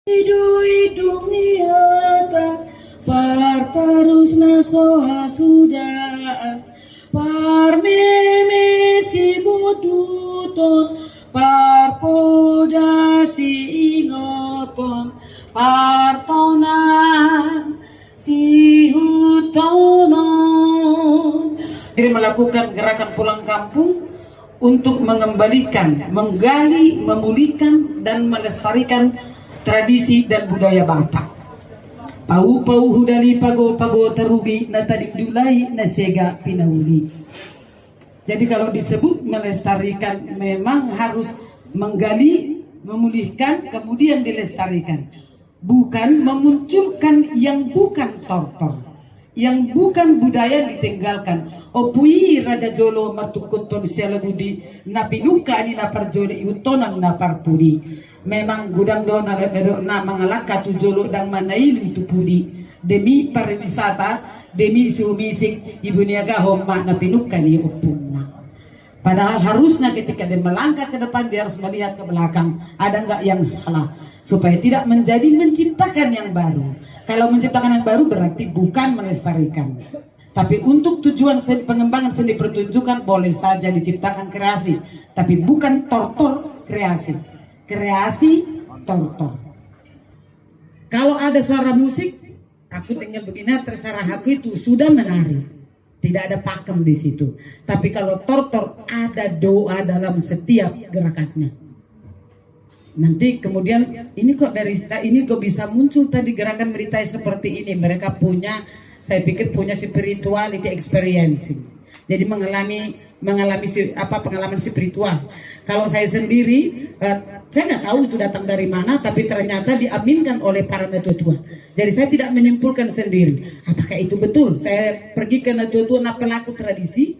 Dunia partarus nasoha sudah par memesi buduton par podasi ingoton par tonan si hutonon. Jadi melakukan gerakan pulang kampung untuk mengembalikan, menggali, memulihkan dan melestarikan tradisi dan budaya Batak. Pau-pau hudali pago-pago terugi na tadi diulai na sega pinauli. Jadi kalau disebut melestarikan memang harus menggali, memulihkan, kemudian dilestarikan. Bukan memunculkan yang bukan tortor, yang bukan budaya ditinggalkan. Opui Raja Jolo martukuton sialagudi napinuka ni naparjoli utonan naparpudi. Memang gudang dona na mangalaka tu jolo dang manailu tu pudi demi pariwisata, demi sumisik ibu niaga homma napinuka ni upuna. Padahal harusnya ketika dia melangkah ke depan dia harus melihat ke belakang, ada enggak yang salah supaya tidak menjadi menciptakan yang baru. Kalau menciptakan yang baru berarti bukan melestarikan. Tapi untuk tujuan pengembangan seni pertunjukan boleh saja diciptakan kreasi, tapi bukan tortor kreasi. Kreasi tortor. Kalau ada suara musik, aku tinggal begini terserah aku itu sudah menari. Tidak ada pakem di situ. Tapi kalau tortor ada doa dalam setiap gerakannya. Nanti kemudian ini kok bisa muncul tadi gerakan meritai seperti ini. Mereka punya, saya pikir punya spirituality experience. Jadi mengalami pengalaman spiritual. Kalau saya sendiri, saya nggak tahu itu datang dari mana, tapi ternyata diaminkan oleh para natua-tua. Jadi saya tidak menyimpulkan sendiri. Apakah itu betul? Saya pergi ke natua-tua, pelaku tradisi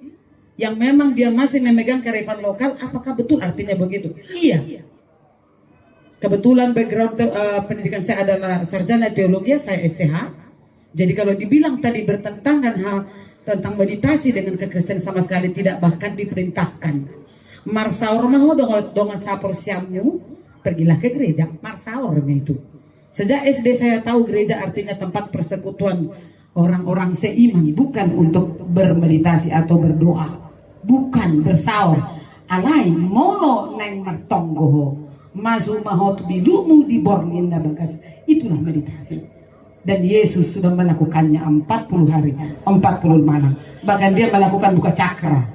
yang memang dia masih memegang kearifan lokal. Apakah betul artinya begitu? Iya. Kebetulan background pendidikan saya adalah sarjana teologi, saya STH. Jadi kalau dibilang tadi bertentangan tentang meditasi dengan kekristenan sama sekali tidak, bahkan diperintahkan. Marsaur maho dongan sapor siammu, pergilah ke gereja. Marsaurnya itu. Sejak SD saya tahu gereja artinya tempat persekutuan orang-orang seiman, bukan untuk bermeditasi atau berdoa, bukan bersaur. Alai mono neng martonggoho, mazu mahot bilumu di bornin bagas. Itulah meditasi. Dan Yesus sudah melakukannya 40 hari, 40 malam. Bahkan dia melakukan buka cakra.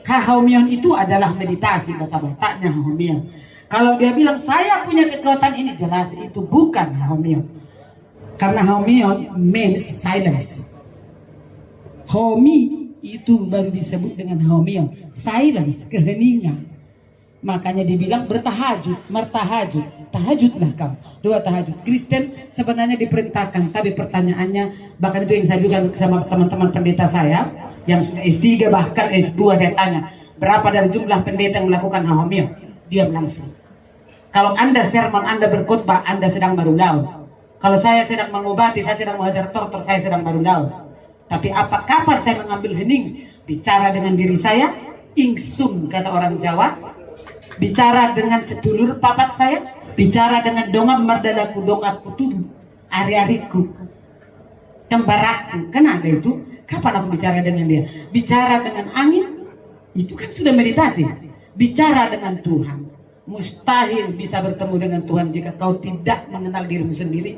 Haomion itu adalah meditasi bahasa Bataknya haomion. Kalau dia bilang saya punya kekuatan ini, jelas itu bukan haomion. Karena haomion means silence. Homi itu baru disebut dengan haomion, silence, keheningan. Makanya dibilang bertahajud, mertahajud, tahajudlah kamu. 2 tahajud. Kristen sebenarnya diperintahkan, tapi pertanyaannya, bahkan itu yang saya juga sama teman-teman pendeta saya yang sudah S3 bahkan S2, saya tanya berapa dari jumlah pendeta yang melakukan haomion? Diam langsung. Kalau Anda sermon, Anda berkhotbah, Anda sedang baru laut. Kalau saya sedang mengobati, saya sedang mengajar tortor, saya sedang baru laut. Tapi kapan saya mengambil hening? Bicara dengan diri saya, ingsum kata orang Jawa. Bicara dengan sedulur papat saya, bicara dengan dongam merdadaku, dongaku tubuh, ari-ariku, kembaraku, kan ada itu. Kapan aku bicara dengan dia? Bicara dengan angin, itu kan sudah meditasi. Bicara dengan Tuhan, mustahil bisa bertemu dengan Tuhan jika kau tidak mengenal dirimu sendiri.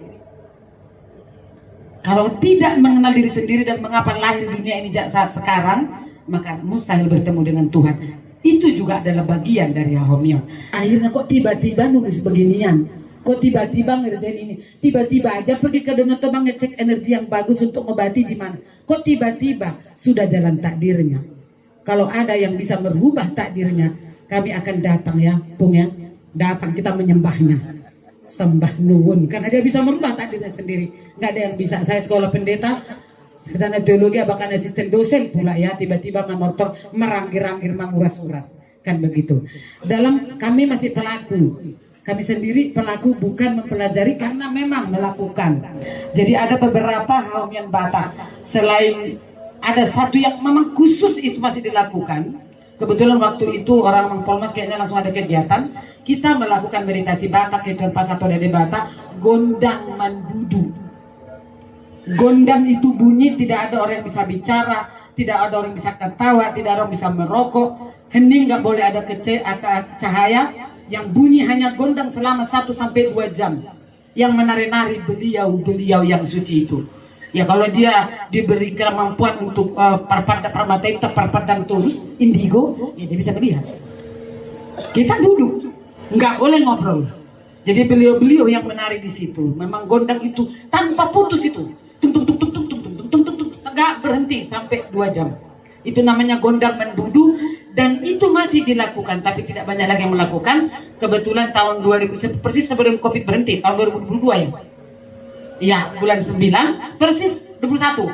Kalau tidak mengenal diri sendiri dan mengapa lahir dunia ini saat sekarang, maka mustahil bertemu dengan Tuhan. Itu juga adalah bagian dari haomion. Akhirnya kok tiba-tiba nulis beginian, kok tiba-tiba ngerjain ini, tiba-tiba aja pergi ke Danau Toba ngecek energi yang bagus untuk ngobati di mana, kok tiba-tiba sudah jalan takdirnya. Kalau ada yang bisa merubah takdirnya, kami akan datang ya, Pung ya, datang kita menyembahnya, sembah nuwun, karena dia bisa merubah takdirnya sendiri. Nggak ada yang bisa. Saya sekolah pendeta, sarjana teologi, bahkan asisten dosen pula ya, tiba-tiba menortor, merangkir-rangkir, menguras-uras, kan begitu. Dalam kami masih pelaku, kami sendiri pelaku, bukan mempelajari karena memang melakukan. Jadi ada beberapa haomion Batak, selain ada satu yang memang khusus itu masih dilakukan. Kebetulan waktu itu orang Polmas kayaknya langsung ada kegiatan, kita melakukan meditasi Batak, itu pas atau dari Batak gondang mandudu. Gondang itu bunyi, tidak ada orang yang bisa bicara, tidak ada orang yang bisa ketawa, tidak ada orang yang bisa merokok, hening, nggak boleh ada cahaya, yang bunyi hanya gondang selama 1-2 jam, yang menari-nari beliau yang suci itu. Ya kalau dia diberi kemampuan untuk permata hitam, perpadang tulus, indigo, ya dia bisa melihat. Kita duduk, nggak boleh ngobrol. Jadi beliau yang menari di situ. Memang gondang itu tanpa putus itu, nggak berhenti sampai 2 jam. Itu namanya gondang mendudu, dan itu masih dilakukan, tapi tidak banyak lagi yang melakukan. Kebetulan tahun 2000, persis sebelum Covid berhenti, tahun 2022 ya. Ya, bulan 9, persis 21.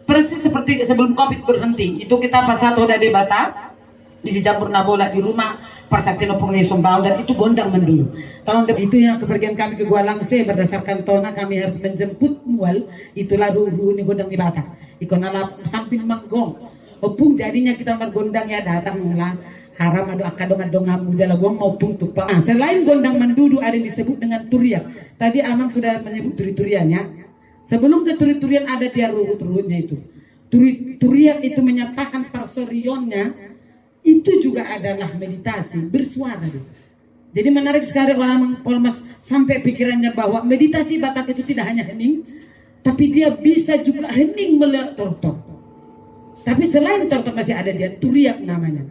Persis seperti sebelum Covid berhenti. Itu kita pas satu ada di Batam, di Sijampurna bola di rumah Persatino Pengai Sombau, dan itu gondang mendudu. Tahun itu yang kepergian kami ke Gua Langse berdasarkan tona kami harus menjemput mual, itulah ruh ini gondang di Batam. Ikonala samping manggong. Opung jadinya kita gondang ya datang lah. Haram adu akadong ngamu jala gong maupun tupak. Nah, selain gondang mendudu ada yang disebut dengan turian. Tadi Amang sudah menyebut turi-turian ya. Sebelum ke turi-turian ada dia ruhut-ruhutnya itu. Turian itu menyatakan parsorionnya itu juga adalah meditasi bersuara. Jadi menarik sekali orang Polmas sampai pikirannya bahwa meditasi Batak itu tidak hanya hening, tapi dia bisa juga hening melihat tortok. Tapi selain tortok masih ada dia turiak namanya.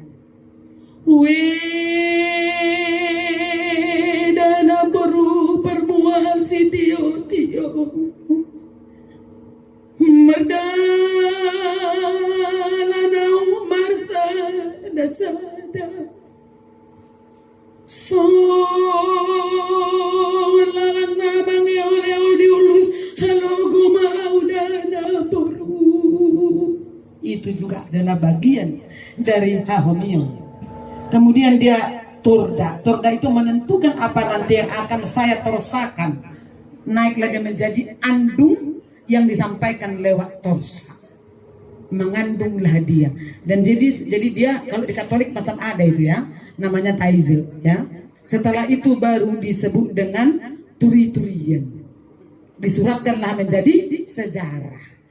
Dana beru permual si tio merdala umar sada so lalang nabang oleh diulus halo guma udana beru. Itu juga adalah bagian dari Hahomio. Kemudian dia turda. Turda itu menentukan apa nanti yang akan saya tersakan. Naik lagi menjadi andung yang disampaikan lewat torsa. Mengandunglah dia. Dan jadi dia kalau di Katolik macam ada itu ya, namanya taizil ya. Setelah itu baru disebut dengan turi-turian. Disuratkanlah menjadi sejarah.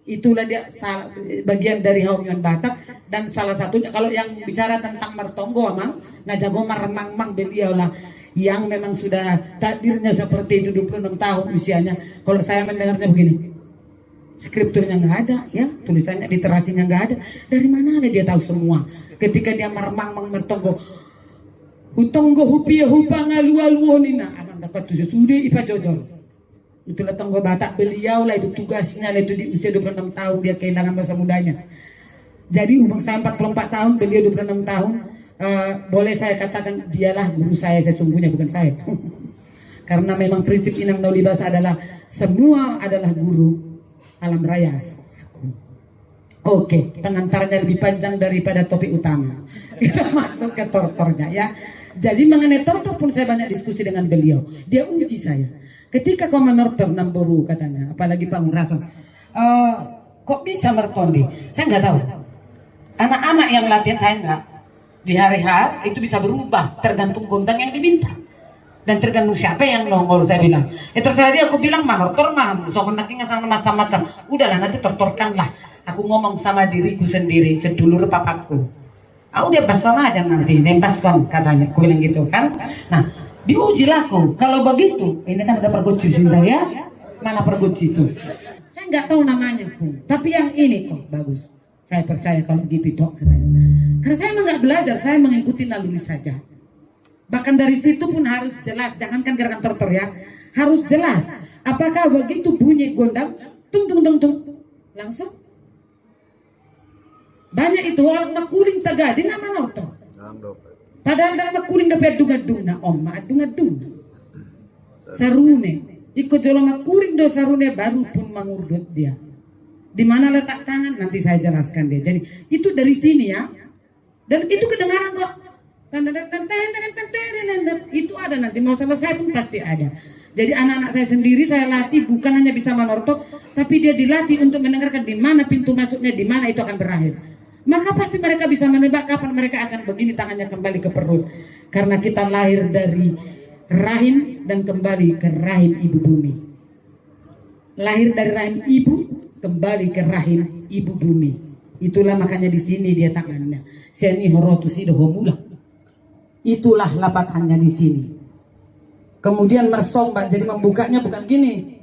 Itulah dia bagian dari Haungan Batak, dan salah satunya kalau yang bicara tentang Mertonggo Amang, Najago Maremang beliau lah yang memang sudah takdirnya seperti itu 26 tahun usianya. Kalau saya mendengarnya begini, skripturnya nggak ada ya, tulisannya literasinya nggak ada, dari mana ada dia tahu semua. Ketika dia Maremang Mertonggo Utonggo hupia hupa ngalu-aluonina akan dapat 7 sudi ipa jojol. Itulah Tonggo Batak beliau lah, itu tugasnya lah, itu di usia 26 tahun dia kehilangan masa mudanya. Jadi umur saya 44 tahun, beliau 26 tahun. Boleh saya katakan dialah guru saya sesungguhnya, bukan saya. Karena memang prinsip Inang Naulibasa adalah semua adalah guru alam raya. Oke, pengantarnya lebih panjang daripada topik utama. Kita masuk ke tortornya ya. Jadi mengenai tortor pun saya banyak diskusi dengan beliau. Dia uji saya. Ketika kau menortor Namboru katanya, apalagi Pak Murasan, kok bisa mertondi? Saya nggak tahu. Anak-anak yang latihan saya nggak. Di hari H itu bisa berubah tergantung gondang yang diminta dan tergantung siapa yang nongol. Saya bilang, terserah dia. Aku bilang manortor mah, so kontaknya sama macam-macam. Udahlah nanti tortorkanlah. Aku ngomong sama diriku sendiri, sedulur papaku. Udah pason aja nanti, nembaskan katanya. Aku bilang gitu kan. Nah. Diuji laku. Kalau begitu, ini kan ada pergoci sini ya. Mana pergoci itu? Saya nggak tahu namanya pun. Tapi yang ini kok bagus. Saya percaya kalau gitu itu. Karena saya emang nggak belajar, saya mengikuti naluri saja. Bahkan dari situ pun harus jelas. Jangankan gerakan tortor ya, harus jelas. Apakah begitu bunyi gondang, tung tung tung tung, langsung. Banyak itu orang makuling tagadi nama noto. Padahal dalam kuring dapat adung-adung na adung-adung sarune ikut jolong kuring do sarune baru pun mengurdut dia. Di mana letak tangan nanti saya jelaskan dia. Jadi itu dari sini ya, dan itu kedengaran kok. Itu ada nanti mau selesai pun pasti ada. Jadi anak-anak saya sendiri saya latih bukan hanya bisa manortok, tapi dia dilatih untuk mendengarkan di mana pintu masuknya, di mana itu akan berakhir. Maka pasti mereka bisa menebak kapan mereka akan begini tangannya kembali ke perut. Karena kita lahir dari rahim dan kembali ke rahim ibu bumi. Lahir dari rahim ibu, kembali ke rahim ibu bumi. Itulah makanya di sini dia tangannya. Seni horotu sido homula. Itulah lapatannya di sini. Kemudian mersomba, jadi membukanya bukan gini.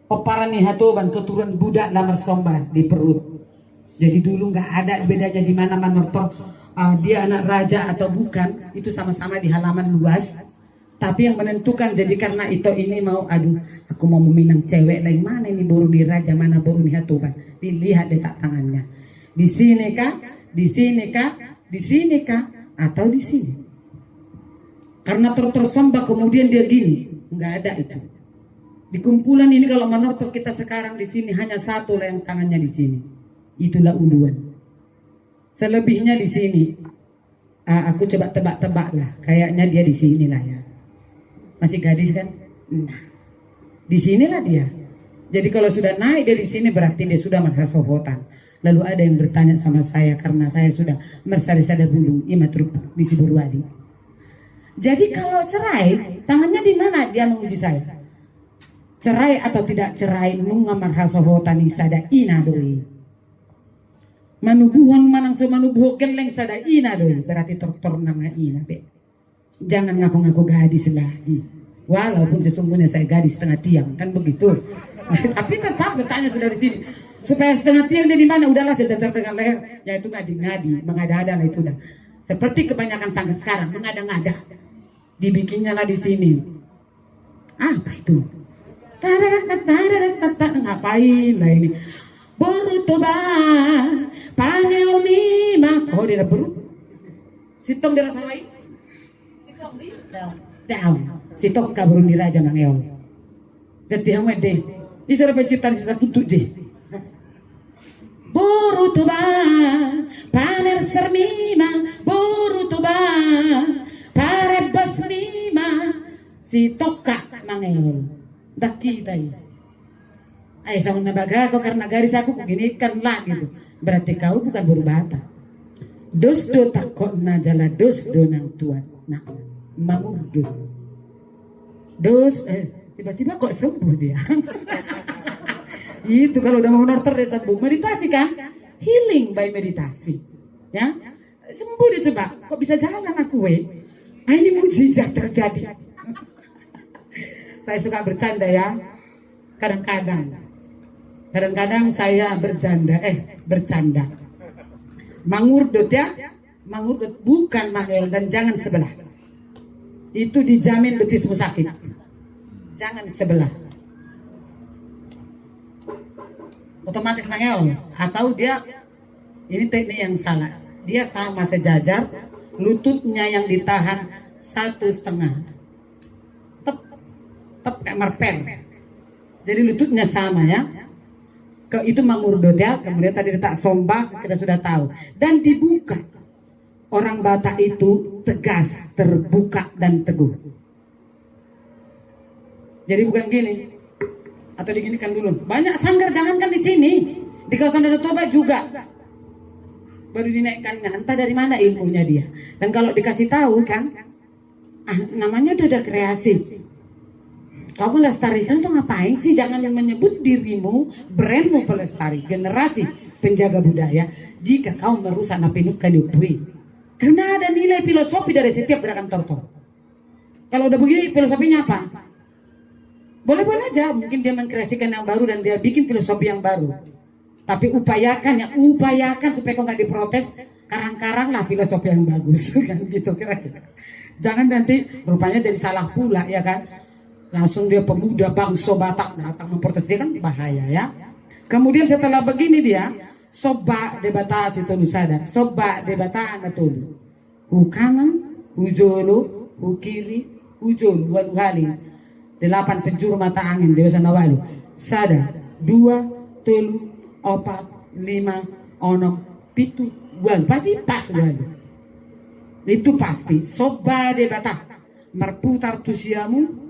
Oparani hatoban keturunan budak lah mersomba di perut. Jadi dulu nggak ada bedanya di mana manortor dia anak raja atau bukan, itu sama-sama di halaman luas. Tapi yang menentukan jadi karena itu ini mau aku mau meminang cewek lain, mana ini baru di raja, mana baru di hatoban. Dilihat letak tangannya. Di sini kah? Di sini kah? Di sini kah? Atau di sini? Karena tersembah kemudian dia gini, nggak ada itu. Di kumpulan ini kalau menurut kita sekarang di sini hanya satu lah yang tangannya di sini. Itulah uluan. Selebihnya di sini. Aku coba tebak-tebak lah. Kayaknya dia di sini lah ya. Masih gadis kan? Nah, di sinilah dia. Jadi kalau sudah naik dari sini berarti dia sudah merasa sohotan. Lalu ada yang bertanya sama saya karena saya sudah mersari-sada bulu imatruk di Siburwadi. Jadi kalau cerai, tangannya di mana? Dia menguji saya. Cerai atau tidak cerai, nunga marhaso hotani sada ina doi. Manubuhon manang so manubuhoken leng sada ina doi. Berarti tortor nama ina be. Jangan ngaku-ngaku gadis lagi. Walaupun sesungguhnya saya gadis setengah tiang, kan begitu. Tapi tetap bertanya sudah di sini. Supaya setengah tiang dia di mana? Udahlah sejajar dengan leher. Ya itu ngadi-ngadi, mengada-ada lah itu dah. Seperti kebanyakan sangat sekarang, mengada-ngada. Dibikinnya lah di sini. Apa itu? Ngapain lah ini? Borutoba, panggil mima. Oh dia perlu. Sitong dia rasawai. Sitong di down. Sitong kabur ni raja mangeol. Dati hamet deh. Isara penciptaan sisa tutup je. Borutoba, paner sermima. Borutoba, pare basmima. Sitok mangeol. Daki tayo. Ay, sa nabaga ko karena garis ako kuginikan lang gitu. Berarti kau bukan berbata. Dos do takot na jala dos do ng tuan. Nah, mangurdo. Dos, tiba-tiba kok sembuh dia. Itu kalau udah mau norter dia sembuh. Meditasi kan? Healing by meditasi. Ya, sembuh dia coba. Kok bisa jalan aku ini mujizat terjadi. Saya suka bercanda ya. Kadang-kadang saya bercanda. Mangurdut ya. Mangurdut bukan mangel dan jangan sebelah. Itu dijamin betismu sakit. Jangan sebelah. Otomatis mangel. Atau dia, ini teknik yang salah. Dia sama sejajar. Lututnya yang ditahan 1,5. Kayak marpen. Jadi lututnya sama ya. Itu mangurdut ya. Kemudian tadi letak sombak, kita sudah tahu. Dan dibuka. Orang Batak itu tegas, terbuka dan teguh. Jadi bukan gini. Atau diginikan dulu. Banyak sanggar jangankan di sini. Di kawasan Danau Toba juga. Baru dinaikkannya. Entah dari mana ilmunya dia. Dan kalau dikasih tahu kan. Namanya udah ada kreasi. Kamu melestarikan tuh ngapain sih? Jangan menyebut dirimu, brandmu pelestari, generasi penjaga budaya. Jika kau merusak napinuk kaliupui. Karena ada nilai filosofi dari setiap gerakan tortor. Kalau udah begini filosofinya apa? Boleh-boleh aja, mungkin dia mengkreasikan yang baru dan dia bikin filosofi yang baru. Tapi upayakan supaya kau nggak diprotes. Karang-karang lah filosofi yang bagus, kan gitu kira-kira. Jangan nanti rupanya jadi salah pula ya kan? Langsung dia pemuda bangsa Batak datang memprotes, dia kan bahaya ya. Kemudian setelah begini dia soba debata situ nusada, soba debata anatul. Kanan, ujolo, kiri, ujolo, waluhali. 8 penjuru mata angin dewasa nawalu. Sada, 2, 3, 4, 5, 6, 7, wal. Pasti pas walu. Itu pasti. Soba debata marputar tusiamu.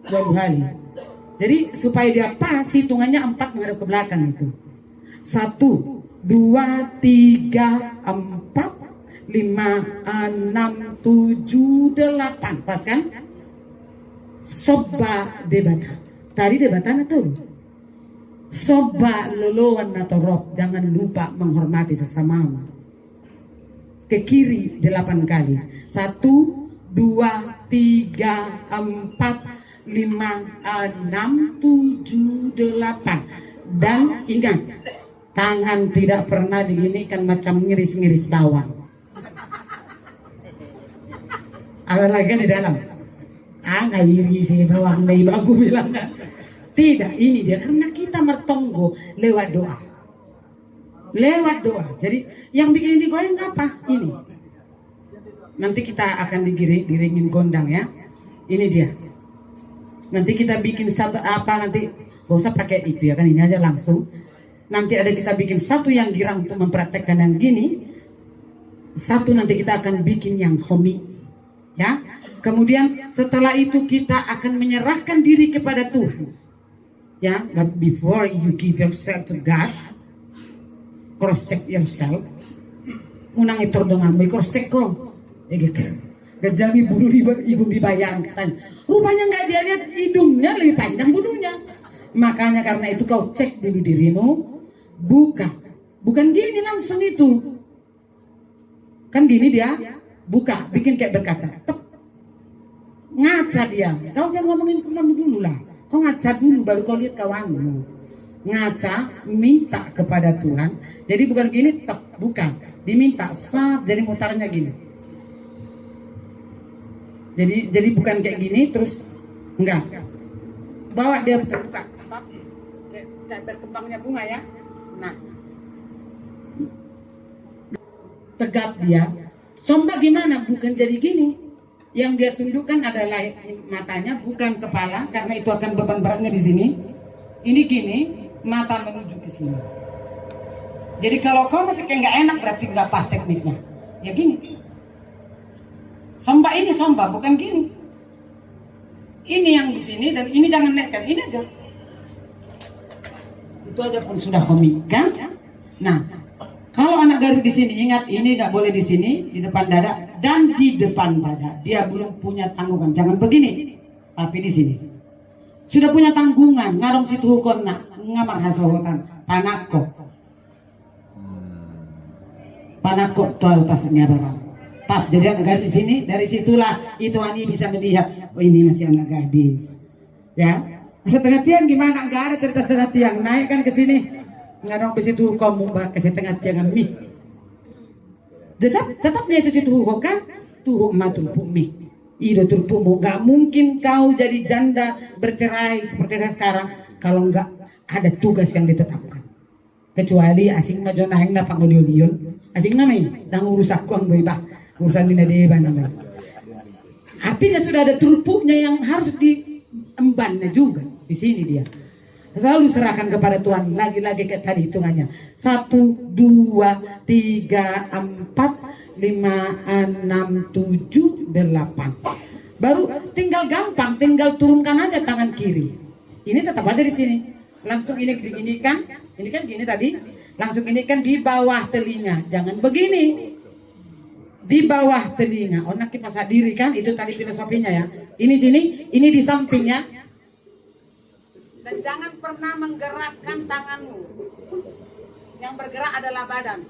Waluhali. Jadi supaya dia pas hitungannya 4 menghadap ke belakang itu. 1, 2, 3, 4, 6, 7, 8. Pas kan? Soba debata. Tadi debatan atau? Soba loloan atau rob. Jangan lupa menghormati sesamamu. Ke kiri 8 kali. 1, 2, 3, 4, 5, 6, 7, 8. Dan ingat, tangan tidak pernah diginikan macam ngiris-ngiris bawang. Ada lagi kan di dalam. Nggak iri sih bawang nih, aku bilang. Tidak, ini dia. Karena kita mertonggo lewat doa. Lewat doa. Jadi yang bikin ini goreng apa? Ini. Nanti kita akan diringin gondang ya. Ini dia. Nanti kita bikin satu apa nanti. Gak usah pakai itu ya kan, ini aja langsung. Nanti ada kita bikin satu yang girang untuk mempraktekkan yang gini. Satu nanti kita akan bikin yang homi. Ya. Kemudian setelah itu kita akan menyerahkan diri kepada Tuhan. Ya, but before you give yourself to God, cross check yourself. Unang itu dengan cross check kok. Gejami bulu ibu dibayangkan. Rupanya nggak dia lihat hidungnya lebih panjang bulunya. Makanya karena itu kau cek dulu dirimu. Bukan gini langsung itu. Kan gini dia. Buka, bikin kayak berkaca. Tep. Ngaca dia. Kau jangan ngomongin kamu dulu lah. Kau ngaca dulu baru kau lihat kawanmu. Ngaca, minta kepada Tuhan. Jadi bukan gini, tep, bukan. Diminta, sap, jadi mutarnya gini. Jadi bukan kayak gini terus enggak. Bawa dia terbuka. Kayak berkembangnya bunga ya. Nah. Tegap dia. Coba gimana? Bukan jadi gini. Yang dia tunjukkan adalah matanya, bukan kepala, karena itu akan beban beratnya di sini. Ini gini, mata menuju ke sini. Jadi kalau kau masih kayak nggak enak berarti nggak pas tekniknya. Ya gini. Somba ini somba, bukan gini. Ini yang di sini dan ini jangan naikkan, ini aja. Itu aja pun sudah homi, kan? Nah, kalau anak garis di sini ingat ini nggak boleh di sini, di depan dada dan di depan dada. Dia belum punya tanggungan, jangan begini, tapi di sini. Sudah punya tanggungan, ngarong situ hukum nak ngamar hasohotan, panakko tuh pasnya barang. Tap, jadi anak gadis di sini, dari situlah itu Ani bisa melihat, oh ini masih anak gadis, ya. Setengah tiang gimana? Enggak ada cerita setengah tiang, naik kan ke sini, nggak dong ke situ kamu ke setengah tiang mi. Tetap dia itu situ hukum kan, tuh matul mi, itu tulpumu. Nggak mungkin kau jadi janda bercerai seperti sekarang kalau nggak ada tugas yang ditetapkan. Kecuali asing maju naik dapat ngodion, asing namanya, dan urus aku ang boy urusan dina deba namanya. Artinya sudah ada tulpuknya yang harus diembannya juga di sini dia. Selalu serahkan kepada Tuhan. Lagi-lagi ke tadi hitungannya 1, 2, 3, 4, 5, 6, 7, 8. Baru tinggal gampang, tinggal turunkan aja tangan kiri. Ini tetap ada di sini. Langsung ini kan gini tadi. Langsung ini kan di bawah telinga. Jangan begini. Di bawah telinga, onak kipas diri kan, itu tadi filosofinya ya. Ini sini, ini di sampingnya. Dan jangan pernah menggerakkan tanganmu. Yang bergerak adalah badan.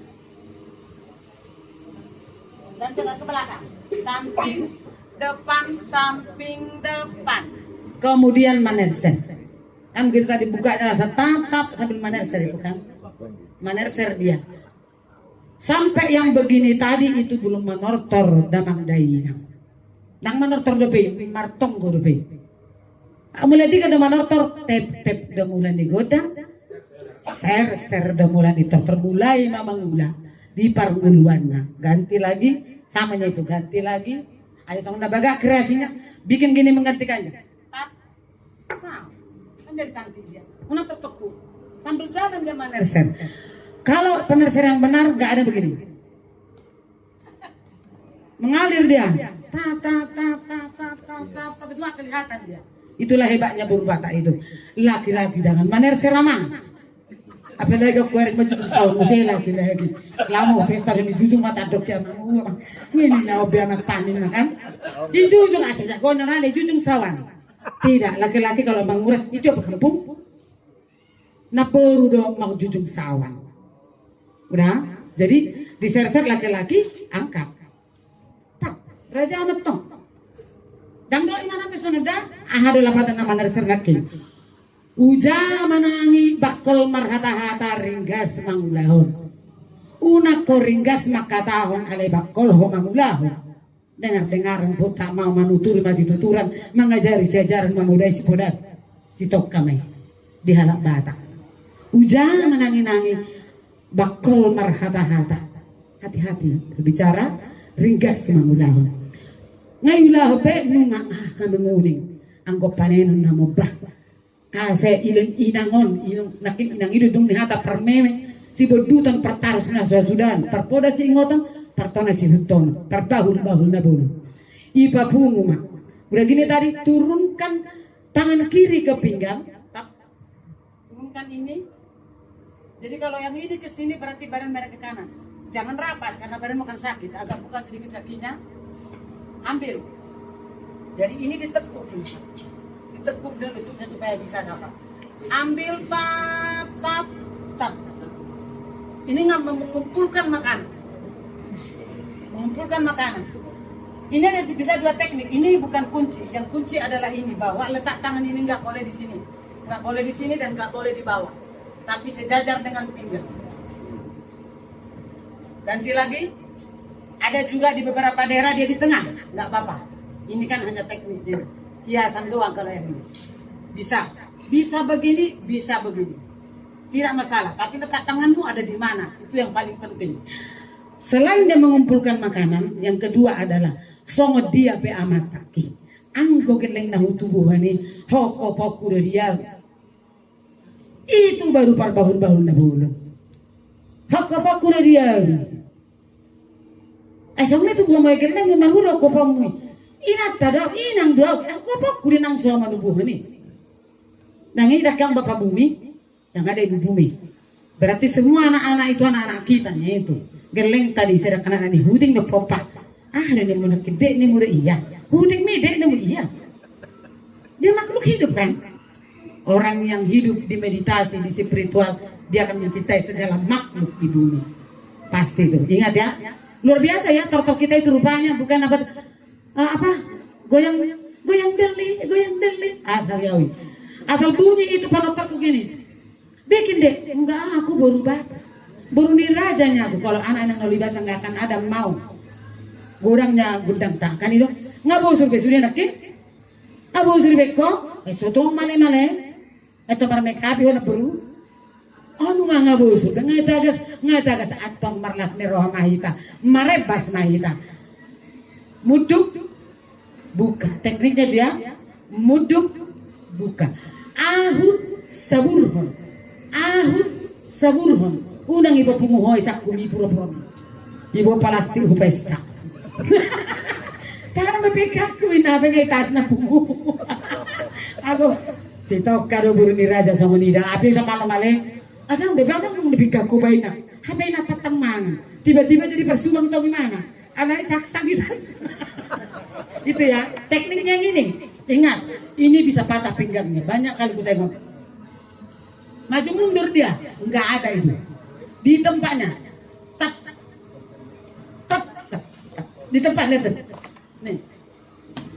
Dan jangan ke belakang. Samping, depan. Kemudian manerser. Kan kita dibukanya tatap sambil manerser itu kan. Manerser dia. Sampai yang begini tadi itu belum menortor damang dainang. Nang menortor dope, martong go dope. Mulai di kada menortor, tep dah mulai digoda, ser dah mulai termulai mamang di parguluannya. Ganti lagi, samanya itu ganti lagi. Ayo sama nabaga kreasinya, bikin gini menggantikannya. Tap, sam, kan jadi cantik dia. Mana tertepu, sambil jalan dia manerser. Kalau penerser yang benar nggak ada begini, mengalir dia, tap, itu akan kelihatan dia. Itulah hebatnya Buru Batak itu. Laki-laki jangan manerser ramang. Apalagi aku kuarit macam sahur musela kira lagi. Lama pesta ini jujur mata dok siapa ini nyawa biar tanin kan? Di jujur aja, kau nerane jujur sawan. Tidak, laki-laki kalau menguras itu apa kampung? Naporu dong mau jujur sawan. Udah, jadi diser-ser laki-laki angkat. Tak, Raja amat tong. Dan doa mana pesona dah? Ahadu lapatan nama nerser laki. Uja manangi bakol marhata-hata ringgas mangulahon. Una ko ringgas makatahon ale bakol ho mangulahon. Dengar-dengar untuk tak mau manuturi masih tuturan mengajari sejarah memudai si podat. Si tok kami di halak batak. Uja manangi-nangi bakol marhata-hata. Hati-hati berbicara ringgas mangulahon. Ngayulah pe nunga kami nguning. Anggo panenon namo bah. Saya inangon nakin inang itu dong nihata permeme si bodutan pertarus na sudan perpoda si ingotan pertona si huton perbahul-bahul na bulu ipa bungu mah udah gini tadi turunkan tangan kiri ke pinggang turunkan ini jadi kalau yang ini ke sini berarti badan mereka ke kanan jangan rapat karena badan makan sakit agak buka sedikit kakinya ambil jadi ini ditekuk tekuk dulu tutupnya supaya bisa dapat. Ambil tap. Ini nggak mengumpulkan makanan. Mengumpulkan makanan. Ini ada bisa dua teknik. Ini bukan kunci. Yang kunci adalah ini bawah. Letak tangan ini nggak boleh di sini. Nggak boleh di sini dan nggak boleh di bawah. Tapi sejajar dengan pinggang. Ganti lagi. Ada juga di beberapa daerah dia di tengah. Nggak apa-apa. Ini kan hanya teknik dia. Hiasan doang kalau ini bisa begini tidak masalah tapi letak tanganmu ada di mana itu yang paling penting selain dia mengumpulkan makanan yang kedua adalah songo dia pe amataki anggo keleng nahu tubuhani hoko pokuro dia itu baru parbahun-bahun na bulu hoko pokuro dia asongnya tubuh mo keleng ni mahuro ko pangui inat tadaw inang daw ako pa kurinang sama nubuh ni nangin dakang bapak bumi yang ada ibu bumi berarti semua anak-anak itu anak-anak kita itu geleng tadi saya kena ni huding no popa ada ni muna kede ni muna iya huding mi dek ni iya dia makhluk hidup kan orang yang hidup di meditasi di spiritual dia akan mencintai segala makhluk di bumi pasti itu ingat ya luar biasa ya tortor kita itu rupanya bukan apa goyang deli asal bunyi itu panotorku gini bikin deh enggak aku baru nih rajanya aku kalau anak-anak nolibasa nggak akan ada mau gorangnya gudang tak kan itu nggak boleh suruh besok nakin nggak boleh suruh beko sotong male itu para make up itu baru nggak boleh suruh nggak tagas atong marlas ni roh mahita marebas mahita muduk buka tekniknya dia muduk buka ahud saburhon unang ibu punguhoy sakumi pura-pura ibu palastir pesta karena berpikirku inabe ngay tas na pungu ako si Tokaro buru ni Raja sama nida api sama maling ada bebang lebih kaku baik habis na tatamang tiba-tiba jadi bersuang atau gimana anak sakit itu ya tekniknya ini ingat ini bisa patah pinggangnya banyak kali ku tengok maju mundur dia nggak ada itu di tempatnya tap di tempat lihat nih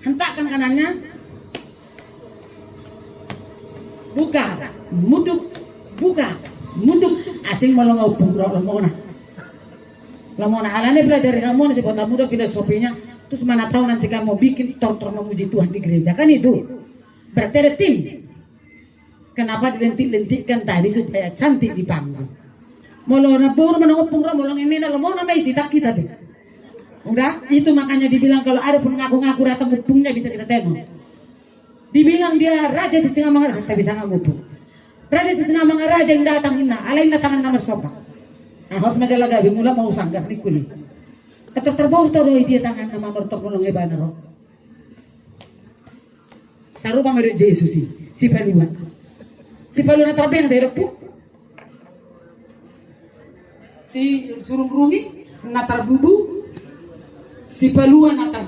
hentakkan kanannya buka muduk asing melongau bungkrok lemona alane belajar kamu si bota muda filosofinya terus mana tahu nanti kamu bikin tortor memuji Tuhan di gereja kan itu berarti ada tim kenapa dilentik-lentikkan tadi supaya cantik di panggung molona pur menangopung molong ini lemona may sitak kita deh udah itu makanya dibilang kalau ada pun ngaku-ngaku datang mupungnya bisa kita tengok dibilang dia raja setengah mangar saya bisa ngamupung raja setengah mangar raja yang datang ina alain datangan kamar sopak harus majalah gabi mula mau sanggah ni kulit atau terbawa todo dia tangan nama mertok nolong ebana ro sarupa ngere Yesus si palua na trabeng dari pu si surung rumi natar bubu, si palua natar